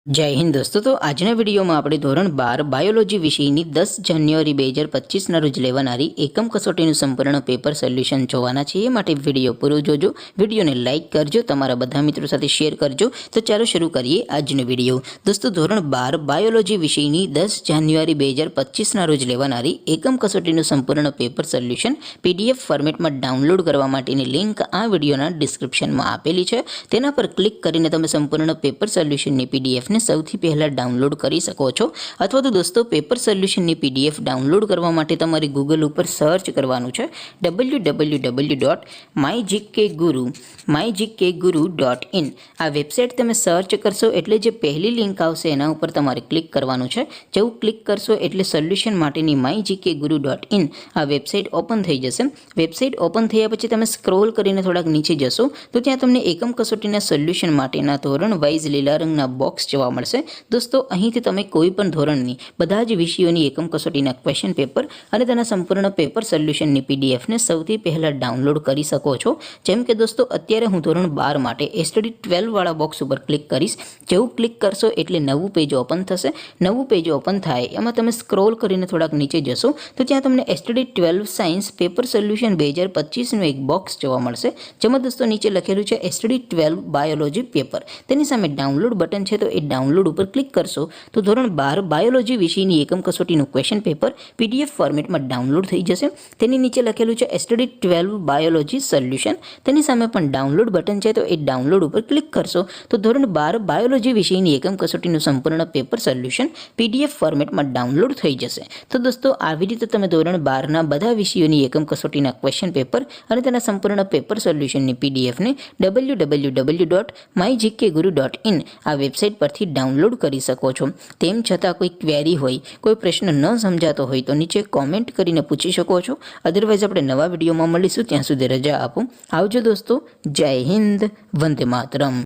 जय हिंद दोस्तों। तो आज विडियो में આપણે ધોરણ 12 બાયોલોજી વિષયની 10 જાન્યુઆરી 2025 રોજ લેવાનારી એકમ કસોટીનું સંપૂર્ણ પેપર સોલ્યુશન જોવાના છે। એ માટે વિડિયો પૂરો જોજો, વિડિયોને લાઈક કરજો, તમારા બધા મિત્રો સાથે શેર કરજો। તો ચાલો શરૂ કરીએ આજનો વિડિયો। દોસ્તો ધોરણ 12 બાયોલોજી વિષયની 10 જાન્યુઆરી 2025 રોજ લેવાનારી એકમ કસોટીનું સંપૂર્ણ પેપર સોલ્યુશન પીડીએફ ફોર્મેટમાં ડાઉનલોડ કરવા માટેની લિંક આ વિડિયોના ડિસ્ક્રિપ્શનમાં આપેલી છે। તેના પર ક્લિક કરીને તમે સંપૂર્ણ પેપર સોલ્યુશનની પીડીએફ ને સૌથી પહેલા ડાઉનલોડ કરી શકો છો। અથવા તો દોસ્તો પેપર સોલ્યુશનની પીડીએફ ડાઉનલોડ કરવા માટે તમારે ગૂગલ ઉપર સર્ચ કરવાનું છે www.mygkguru.in। આ વેબસાઇટ તમે સર્ચ કરશો એટલે જે પહેલી લિંક આવશે એના ઉપર તમારે ક્લિક કરવાનું છે। જેવું ક્લિક કરશો એટલે સોલ્યુશન માટેની mygkguru.in આ વેબસાઇટ ઓપન થઈ જશે। વેબસાઇટ ઓપન થયા પછી તમે સ્ક્રોલ કરીને થોડાક નીચે જશો તો ત્યાં તમને એકમ કસોટીના સોલ્યુશન માટેના ધોરણ વાઇઝ લીલા રંગના બોક્સ જોવા મળશે। દોસ્તો અહીંથી તમે કોઈ પણ ધોરણની બધા જ વિષયોની એકમ કસોટીના ક્વેશ્ચન પેપર અને તેના સંપૂર્ણ પેપર સોલ્યુશનની પીડીએફને સૌથી પહેલાં ડાઉનલોડ કરી શકો છો। જેમ કે દોસ્તો અત્યારે હું ધોરણ 12 માટે એસટીડી 12 વાળા બોક્સ ઉપર ક્લિક કરીશ। જેવું ક્લિક કરશો એટલે નવું પેજ ઓપન થશે। નવું પેજ ઓપન થાય એમાં તમે સ્ક્રોલ કરીને થોડાક નીચે જશો તો ત્યાં તમને એસટીડી 12 સાયન્સ પેપર સોલ્યુશન 2025નું એક બોક્સ જોવા મળશે, જેમાં દોસ્તો નીચે લખેલું છે એસટીડી 12 બાયોલોજી પેપર। તેની સામે ડાઉનલોડ બટન છે, તો એ ડાઉનલોડ ઉપર ક્લિક કરશો તો ધોરણ 12 બાયોલોજી વિષયની એકમ કસોટીનું ક્વેશ્ચન પેપર પીડીએફ ફોર્મેટમાં ડાઉનલોડ થઈ જશે। તેની નીચે લખેલું છે એસટીડી 12 બાયોલોજી સોલ્યુશન। તેની સામે પણ ડાઉનલોડ બટન છે, તો એ ડાઉનલોડ ઉપર ક્લિક કરશો તો ધોરણ 12 બાયોલોજી વિષયની એકમ કસોટીનું સંપૂર્ણ પેપર સોલ્યુશન પીડીએફ ફોર્મેટમાં ડાઉનલોડ થઈ જશે। તો દોસ્તો આવી રીતે તમે ધોરણ 12ના બધા વિષયોની એકમ કસોટીના ક્વેશ્ચન પેપર અને તેના સંપૂર્ણ પેપર સોલ્યુશનની પીડીએફને www.mygkguru.in આ વેબસાઇટ પરથી ડાઉનલોડ કરી શકો છો। તેમ છતાં કોઈ ક્વેરી હોય, કોઈ પ્રશ્ન ન સમજાતો હોય તો નીચે કોમેન્ટ કરીને પૂછી શકો છો। અધરવાઇઝ આપણે નવા વિડીયોમાં મળીશું, ત્યાં સુધી રજા આપો। આવજો દોસ્તો। જય હિન્દ, વંદે માતરમ।